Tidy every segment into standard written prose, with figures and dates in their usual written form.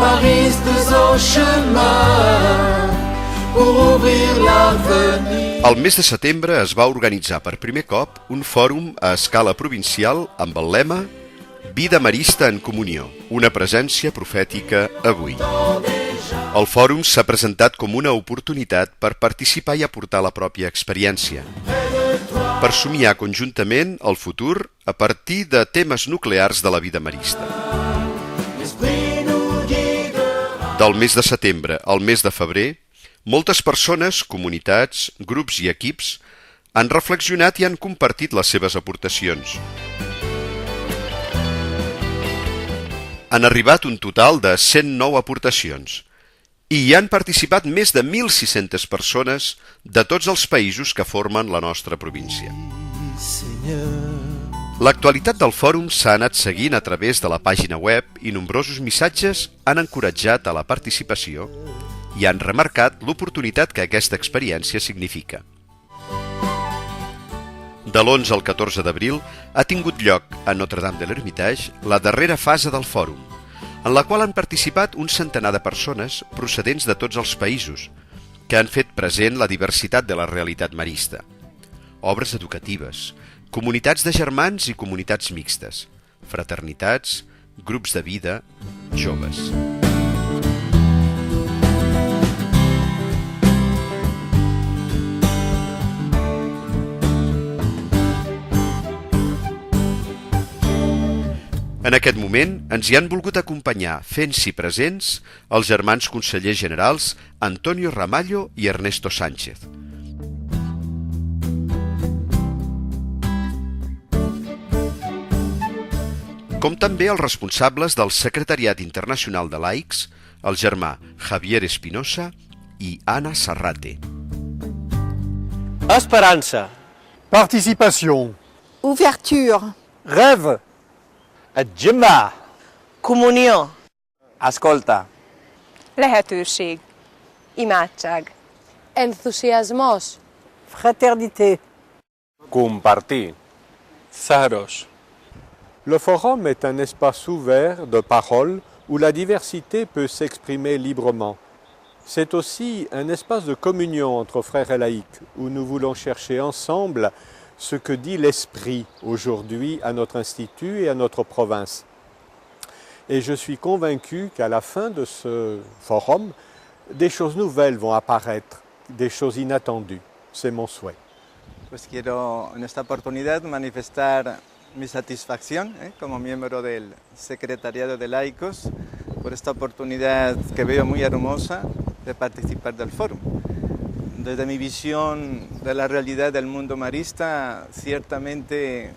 maristes au chemin pour ouvrir l'avenir. El mes de setembre es va organitzar per primer cop un fòrum a escala provincial amb el lema Vida marista en comunió, una presència profètica avui. El fòrum s'ha presentat com una oportunitat per participar i aportar la pròpia experiència, per somiar conjuntament el futur a partir de temes nuclears de la vida marista. Del mes de setembre al mes de febrer, moltes persones, comunitats, grups i equips han reflexionat i han compartit les seves aportacions. Han arribat un total de 109 aportacions i hi han participat més de 1.600 persones de tots els països que formen la nostra província. L'actualitat del fòrum s'ha anat seguint a través de la pàgina web i nombrosos missatges han encoratjat a la participació i han remarcat l'oportunitat que aquesta experiència significa. De l'11 al 14 d'abril ha tingut lloc a Notre-Dame de l'Hermitage la darrera fase del fòrum, en la qual han participat un centenar de persones procedents de tots els països, que han fet present la diversitat de la realitat marista. Obres educatives, comunitats de germans i comunitats mixtes, fraternitats, grups de vida, joves. En aquest moment ens hi han volgut acompanyar, fent-s'hi presents, els germans consellers generals Antonio Ramallo i Ernesto Sánchez. Com també els responsables del Secretariat Internacional de Laics, el germà Javier Espinosa i Anna Sarrate. Esperança. Participation. Ouverture. Rêve. Adjima. Comunió. Ascolta. Lehetőség. Imádság. Entusiasmos. Fraternité. Compartir. Θάρρος. Le forum est un espace ouvert de parole où la diversité peut s'exprimer librement. C'est aussi un espace de communion entre frères et laïcs où nous voulons chercher ensemble ce que dit l'esprit aujourd'hui à notre institut et à notre province. Et je suis convaincu qu'à la fin de ce forum, des choses nouvelles vont apparaître, des choses inattendues. C'est mon souhait. Pues quiero en esta oportunidad manifestar mi satisfacción como miembro del Secretariado de Laicos por esta oportunidad que veo muy hermosa de participar del foro. Desde mi visión de la realidad del mundo marista, ciertamente,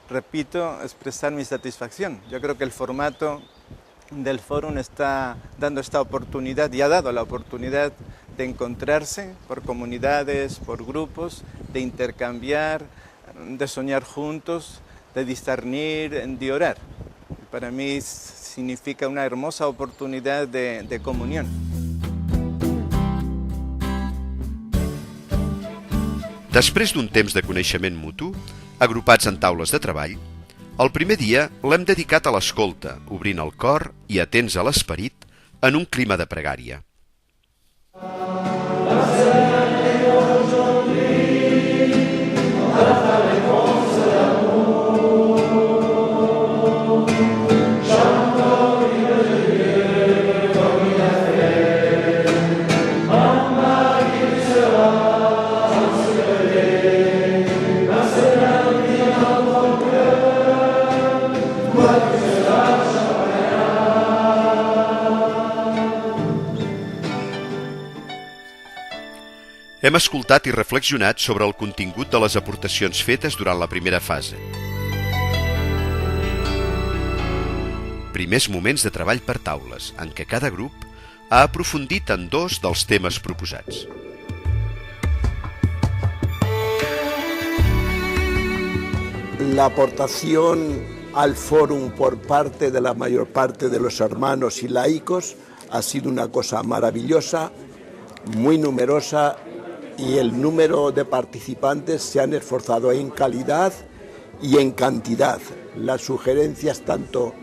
repito, expresar mi satisfacción. Yo creo que el formato del foro está dando esta oportunidad y ha dado la oportunidad de encontrarse por comunidades, por grupos, de intercambiar, de soñar juntos, de discernir, de orar. Para mí significa una hermosa oportunidad de comunión. Després d'un temps de coneixement mutu, agrupats en taules de treball, el primer dia l'hem dedicat a l'escolta, obrint el cor i atents a l'esperit en un clima de pregària. Hem escoltat i reflexionat sobre el contingut de les aportacions fetes durant la primera fase. Primers moments de treball per taules, en què cada grup ha aprofundit en dos dels temes proposats. La aportación al fórum por parte de la mayor parte de los hermanos y laicos ha sido una cosa maravillosa, muy numerosa, y el número de participantes se han esforzado en calidad y en cantidad. Las sugerencias tanto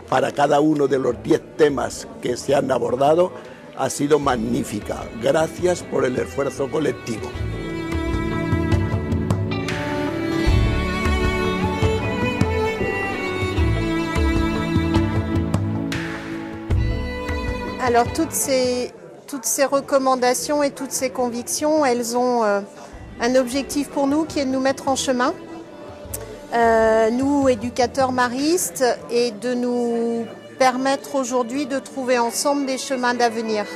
para cada uno de los 10 temas que se han abordado ha sido magnífica. Gracias por el esfuerzo colectivo. Alors toutes ces recommandations et toutes ces convictions, elles ont un objectif pour nous qui est de nous mettre en chemin, nous éducateurs maristes, et de nous permettre aujourd'hui de trouver ensemble des chemins d'avenir.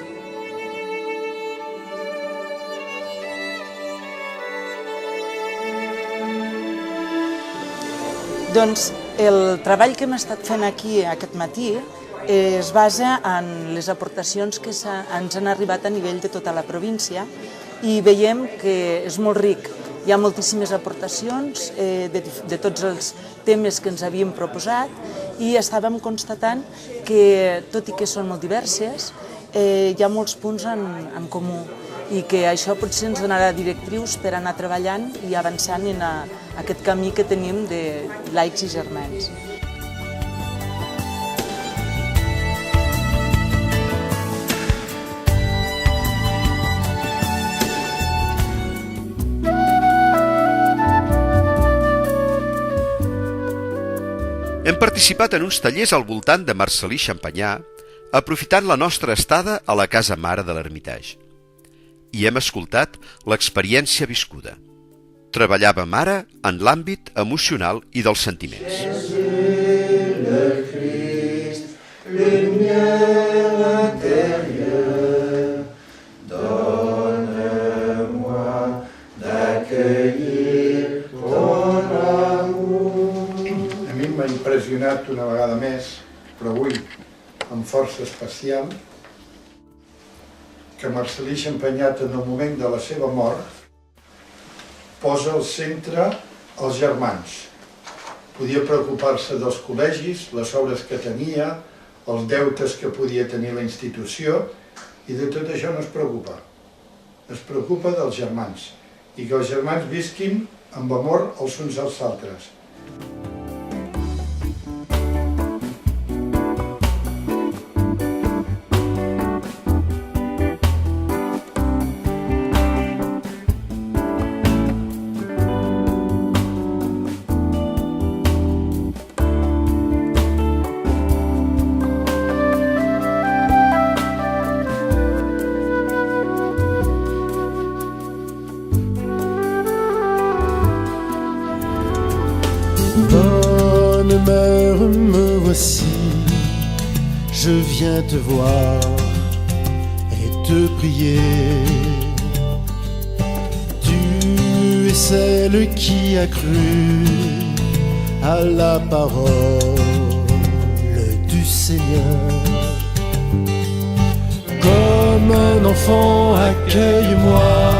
Doncs el treball que hem estat fent aquí aquest matí es basa en les aportacions que ens han arribat a nivell de tota la província i veiem que és molt ric. Hi ha moltíssimes aportacions de tots els temes que ens havíem proposat i estàvem constatant que, tot i que són molt diverses, hi ha molts punts en comú i que això potser ens donarà directrius per anar treballant i avançant en aquest camí que tenim de laics i germans. Hem participat en uns tallers al voltant de Marcel·lí Champagnat, aprofitant la nostra estada a la casa mare de l'Ermitage. I hem escoltat l'experiència viscuda. Treballàvem ara en l'àmbit emocional i dels sentiments. Jésus le Christ, lumière intérieure, donne-moi d'accueillir ton amour. A mi m'ha impressionat una vegada més, però avui amb força especial, que Marcel·lí Champagnat, en el moment de la seva mort, posa al centre els germans. Podia preocupar-se dels col·legis, les obres que tenia, els deutes que podia tenir la institució, i de tot això no es preocupa. Es preocupa dels germans, i que els germans visquin amb amor els uns als altres. Bonne mère, me voici, je viens te voir et te prier. Tu es celle qui a cru à la parole du Seigneur. Comme un enfant, accueille-moi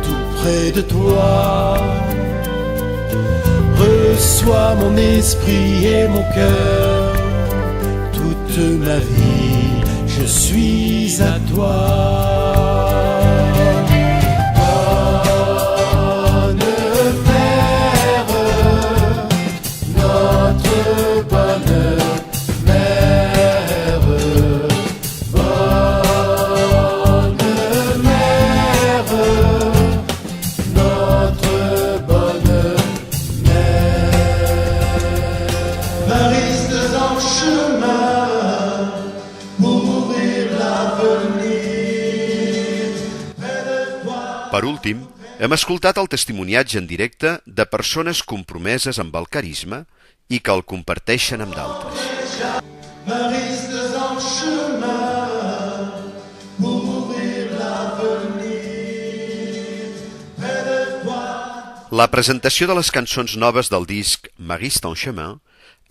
tout près de toi. Reçois mon esprit et mon cœur, toute ma vie, je suis à toi. Bonne mère, notre bonne mère, bonne mère, notre bonne maristes en chemin pour ouvrir l'avenir. Per últim, hem escoltat el testimoniatge en directe de persones compromeses amb el carisma i que el comparteixen amb d'altres. Maristes en chemin pour ouvrir l'avenir. La presentació de les cançons noves del disc Maristes en chemin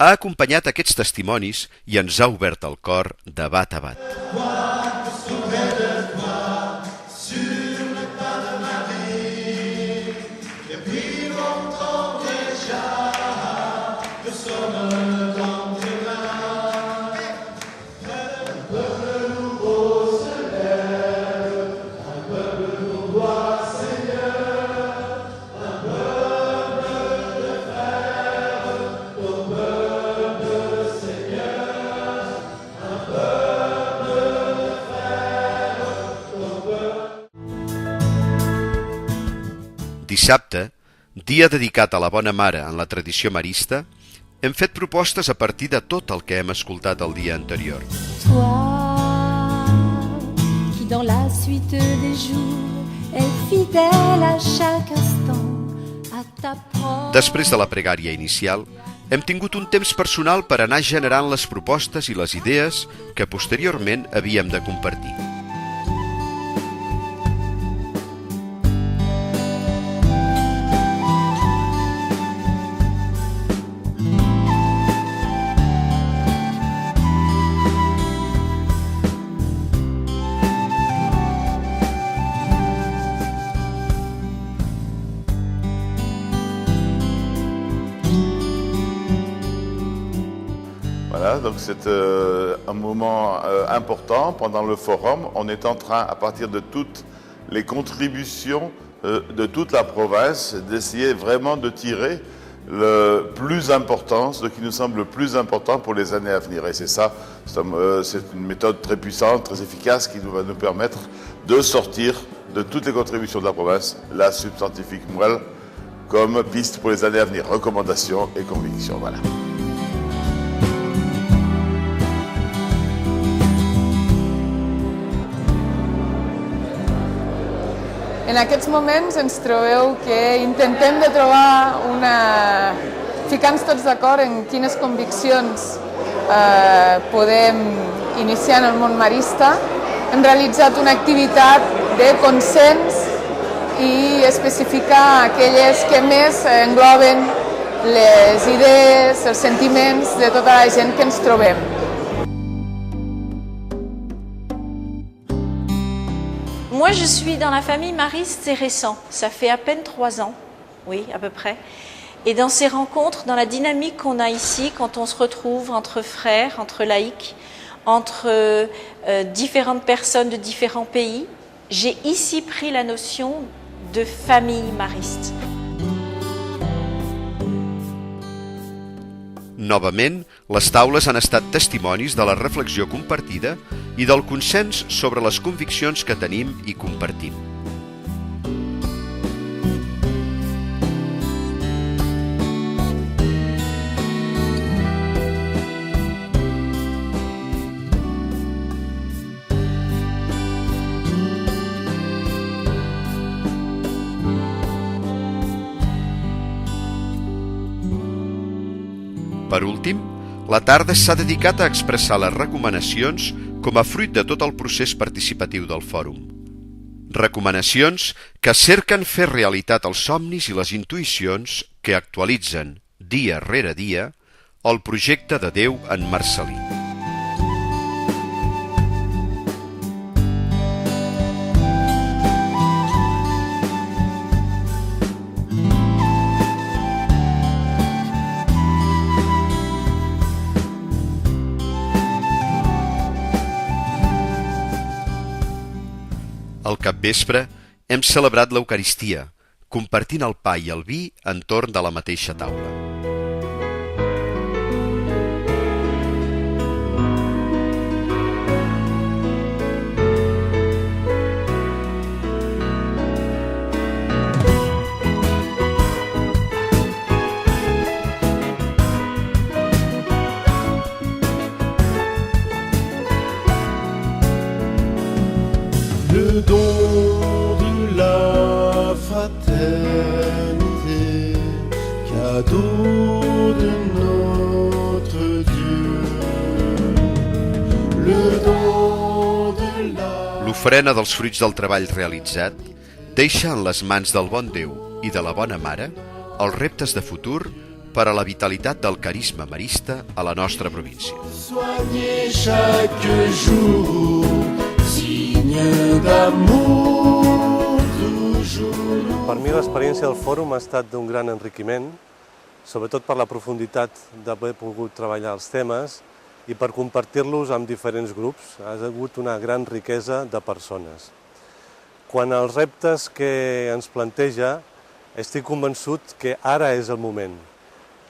ha acompanyat aquests testimonis i ens ha obert el cor de bat a bat. dissabte, dia dedicat a la Bona Mare en la tradició marista, hem fet propostes a partir de tot el que hem escoltat el dia anterior. Toi, qui dans la suite des jours est fidèle à chaque instant à ta promesse. Després de la pregària inicial, hem tingut un temps personal per anar generant les propostes i les idees que posteriorment havíem de compartir. Voilà, donc c'est un moment important pendant le forum. On est en train, à partir de toutes les contributions de toute la province, d'essayer vraiment de tirer le plus important, ce qui nous semble le plus important pour les années à venir. Et c'est ça, c'est une méthode très puissante, très efficace qui va nous permettre de sortir de toutes les contributions de la province la substantifique moelle comme piste pour les années à venir, recommandations et convictions. Voilà. En aquests moments ens trobeu que intentem de trobar ficar-nos tots d'acord en quines conviccions podem iniciar en el món marista. Hem realitzat una activitat de consens i especificar aquelles que més engloben les idees, els sentiments de tota la gent que ens trobem. Moi, je suis dans la famille mariste, c'est récent. Ça fait à peine 3 ans, oui, à peu près. Et dans ces rencontres, dans la dynamique qu'on a ici, quand on se retrouve entre frères, entre laïcs, entre différentes personnes de différents pays, j'ai ici pris la notion de famille mariste. Novament, les taules han estat testimonis de la reflexió compartida i del consens sobre les conviccions que tenim i compartim. Per últim, la tarda s'ha dedicat a expressar les recomanacions com a fruit de tot el procés participatiu del fòrum. Recomanacions que cerquen fer realitat els somnis i les intuïcions que actualitzen, dia rere dia, el projecte de Déu en Marcel·lí. Al capvespre hem celebrat l'Eucaristia, compartint el pa i el vi entorn de la mateixa taula. Le don de la fraternité, cadeau de notre Dieu. Le don de la... L'ofrena dels fruits del treball realitzat deixa en les mans del bon Déu i de la Bona Mare els reptes de futur per a la vitalitat del carisma marista a la nostra província. Soigner chaque jour, signe d'amour toujours. Per mi l'experiència del fòrum ha estat d'un gran enriquiment, sobretot per la profunditat d'haver pogut treballar els temes i per compartir-los amb diferents grups. Ha hagut una gran riquesa de persones. Quant als reptes que ens planteja, estic convençut que ara és el moment.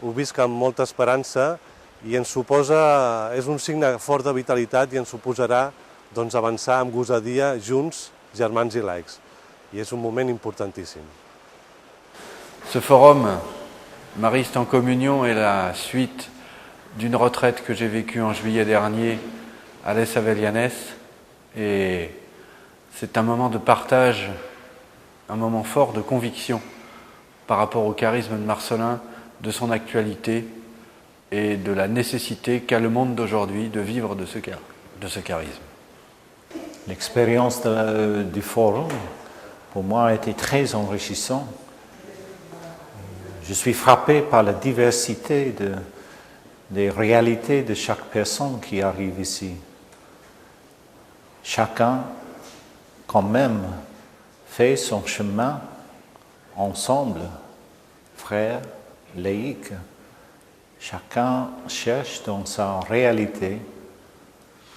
Ho visc amb molta esperança i ens suposa, és un signe fort de vitalitat i ens suposarà avançar amb gosadia junts, germans i laics. I és un moment importantíssim. Ce forum Mariste en communion est la suite d'une retraite que j'ai vécue en juillet dernier à Les Avellanes, et c'est un moment de partage, un moment fort de conviction par rapport au charisme de Marcellin, de son actualité et de la nécessité qu'a le monde d'aujourd'hui de vivre de ce charisme. L'expérience du forum, pour moi, a été très enrichissante. Je suis frappé par la diversité des réalités de chaque personne qui arrive ici. Chacun, quand même, fait son chemin ensemble, frères, laïcs. Chacun cherche dans sa réalité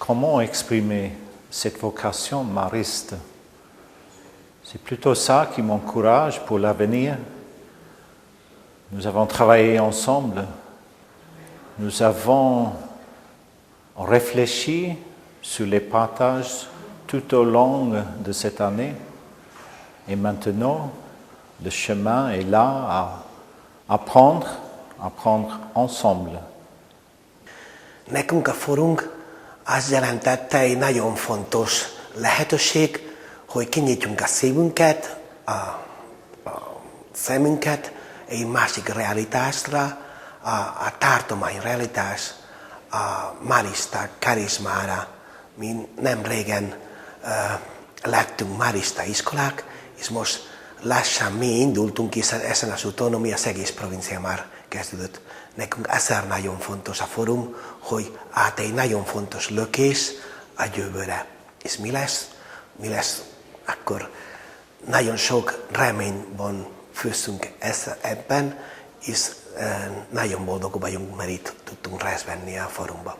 comment exprimer cette vocation mariste. C'est plutôt ça qui m'encourage pour l'avenir. Nous avons travaillé ensemble, nous avons réfléchi sur les partages tout au long de cette année, et maintenant le chemin est là à apprendre ensemble. Nekünk a fórumunk azt jelentette egy nagyon fontos lehetőség, hogy kinyitjunk a szívünket, a szemünket egy másik realitásra, a tartomány realitás, a marista karizmára. Mi nem régen lettünk marista iskolák, és most lassan mi indultunk, hiszen ezen az úton, ami az egész provincia már kezdődött. Nekünk ezért nagyon fontos a fórum, hogy át egy nagyon fontos lökés a jövőre. És mi lesz, akkor nagyon sok reményben főzünk ebben, és nagyon boldogok vagyunk, mert itt tudtunk részt venni a fórumban.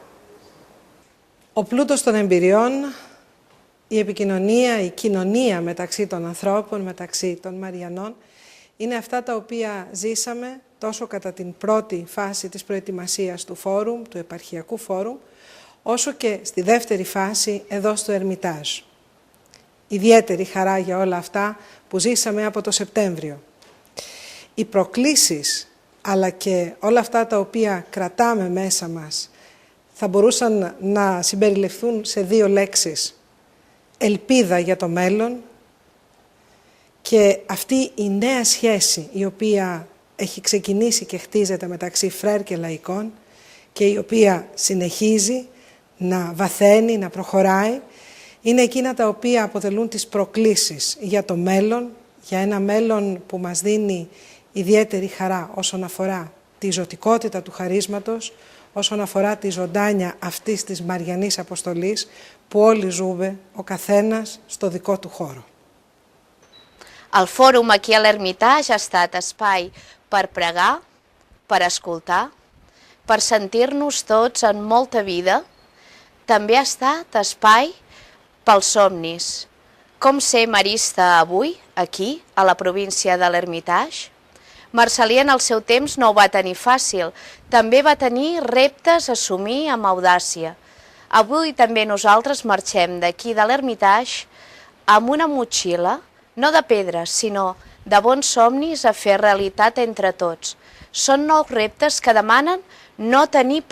Ο πλούτος των εμπειριών, η επικοινωνία, η κοινωνία μεταξύ των ανθρώπων, μεταξύ των Μαριανών, είναι αυτά τα οποία ζήσαμε τόσο κατά την πρώτη φάση της προετοιμασίας του φόρουμ, του επαρχιακού φόρουμ, όσο και στη δεύτερη φάση εδώ στο Ερμιτάζ. Ιδιαίτερη χαρά για όλα αυτά που ζήσαμε από το Σεπτέμβριο. Οι προκλήσεις, αλλά και όλα αυτά τα οποία κρατάμε μέσα μας, θα μπορούσαν να συμπεριληφθούν σε δύο λέξεις. Ελπίδα για το μέλλον και αυτή η νέα σχέση η οποία έχει ξεκινήσει και χτίζεται μεταξύ φρέρ και λαϊκών και η οποία συνεχίζει να βαθαίνει, να προχωράει, είναι εκείνα τα οποία αποτελούν τις προκλήσεις για το μέλλον, για ένα μέλλον που μας δίνει ιδιαίτερη χαρά όσον αφορά τη ζωτικότητα του χαρίσματος, όσον αφορά τη ζωντάνια αυτής της Μαριανής Αποστολής που όλοι ζούμε, ο καθένας στο δικό του χώρο. El fòrum aquí a l'Ermitage ha estat espai per pregar, per escoltar, per sentir-nos tots en molta vida. També ha estat espai pels somnis. Com ser marista avui, aquí, a la província de l'Ermitage? Marcel·lí en el seu temps no ho va tenir fàcil, també va tenir reptes a assumir amb audàcia. Avui també nosaltres marxem d'aquí de l'Ermitage amb una motxilla, no de pedres, sinó de bons somnis a fer realitat entre tots. Són nous reptes que demanen no tenir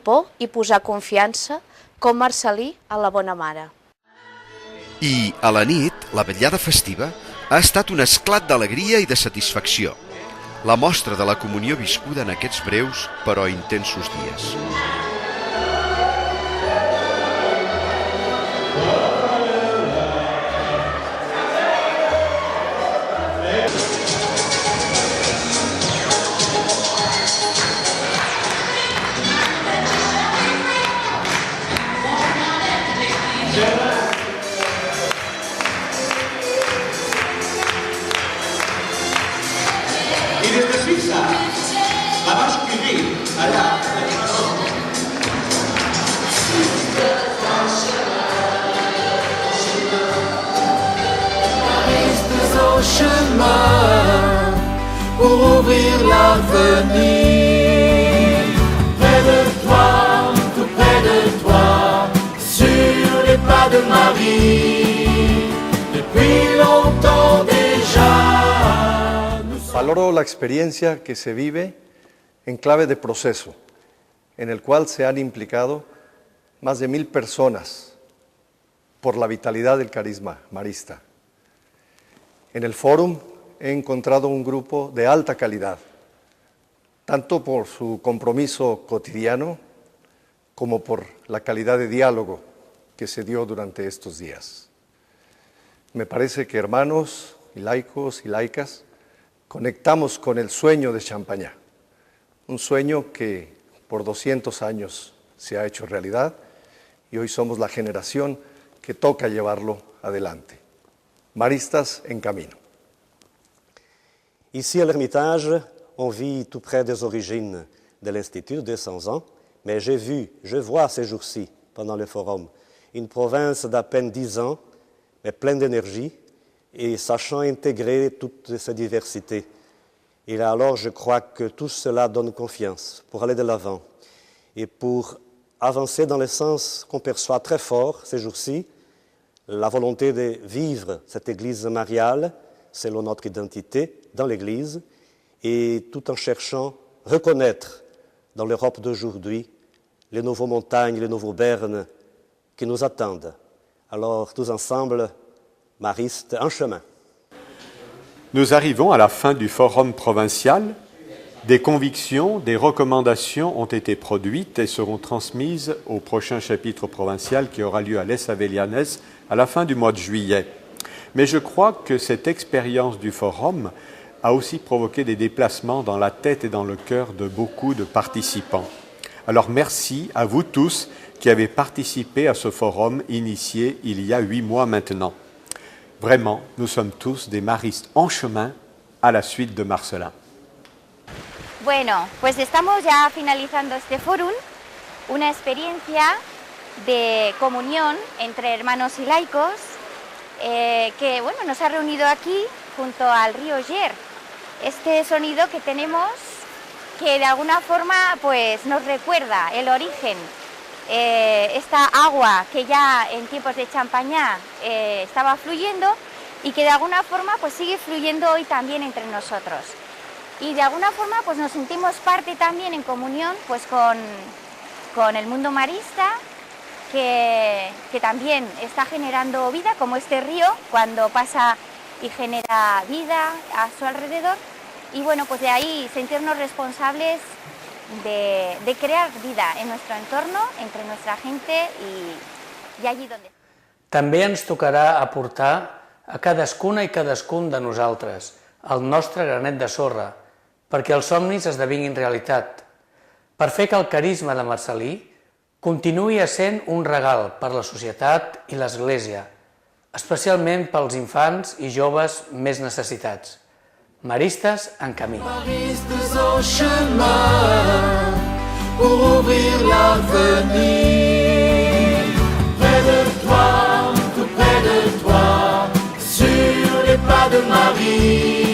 por i posar confiança com Marcel·lí a la bona mare. I a la nit, la vetllada festiva ha estat un esclat d'alegria i de satisfacció, la mostra de la comunió viscuda en aquests breus però intensos dies. I des de Suïssa, la vache Curie, allà, Restes au chemin pour ouvrir l'avenir. Près de toi, tout près de toi, sur les pas de Marie, depuis longtemps déjà. Valoro la experiencia que se vive en clave de proceso, en el cual se han implicado más de 1000 personas por la vitalidad del carisma marista. En el fórum he encontrado un grupo de alta calidad, tanto por su compromiso cotidiano como por la calidad de diálogo que se dio durante estos días. Me parece que hermanos y laicos y laicas conectamos con el sueño de Champagnat, un sueño que por 200 años se ha hecho realidad y hoy somos la generación que toca llevarlo adelante. Maristas en camino. Ici à l'Ermitage, on vit tout près des origines de l'Institut, 200 ans, mais je vois ces jours-ci, pendant le forum, une province d'à peine 10 ans, mais pleine d'énergie et sachant intégrer toute cette diversité. Et alors, je crois que tout cela donne confiance pour aller de l'avant et pour avancer dans le sens qu'on perçoit très fort ces jours-ci, la volonté de vivre cette Église mariale selon notre identité dans l'Église et tout en cherchant à reconnaître dans l'Europe d'aujourd'hui les nouveaux montagnes, les nouveaux bernes qui nous attendent. Alors, tous ensemble, maristes en chemin. Nous arrivons à la fin du forum provincial. Des convictions, des recommandations ont été produites et seront transmises au prochain chapitre provincial qui aura lieu à Les Avellanes à la fin du mois de juillet. Mais je crois que cette expérience du forum a aussi provoqué des déplacements dans la tête et dans le cœur de beaucoup de participants. Alors merci à vous tous qui avez participé à ce forum initié il y a 8 mois maintenant. Vraiment, nous sommes tous des maristes en chemin à la suite de Marcelin. Bueno, pues estamos ya finalizando este fórum, una experiencia de comunión entre hermanos y laicos que bueno, nos ha reunido aquí junto al río Ger. Este sonido que tenemos que de alguna forma pues, nos recuerda el origen, esta agua que ya en tiempos de Champagnat estaba fluyendo y que de alguna forma pues, sigue fluyendo hoy también entre nosotros. Y de alguna forma pues, nos sentimos parte también en comunión pues, con el mundo marista, que también está generando vida, como este río, cuando pasa y genera vida a su alrededor. Y bueno, pues de ahí sentirnos responsables de crear vida en nuestro entorno, entre nuestra gente y allí donde... També ens tocarà aportar a cadascuna i cadascun de nosaltres el nostre granet de sorra perquè els somnis esdevinguin realitat, per fer que el carisma de Marcel·lí continuï essent un regal per la societat i l'Església, especialment pels infants i joves més necessitats. Maristes en camí. Maristes en chemin pour ouvrir l'avenir. Près de toi, tout près de toi, sur les pas de Marie.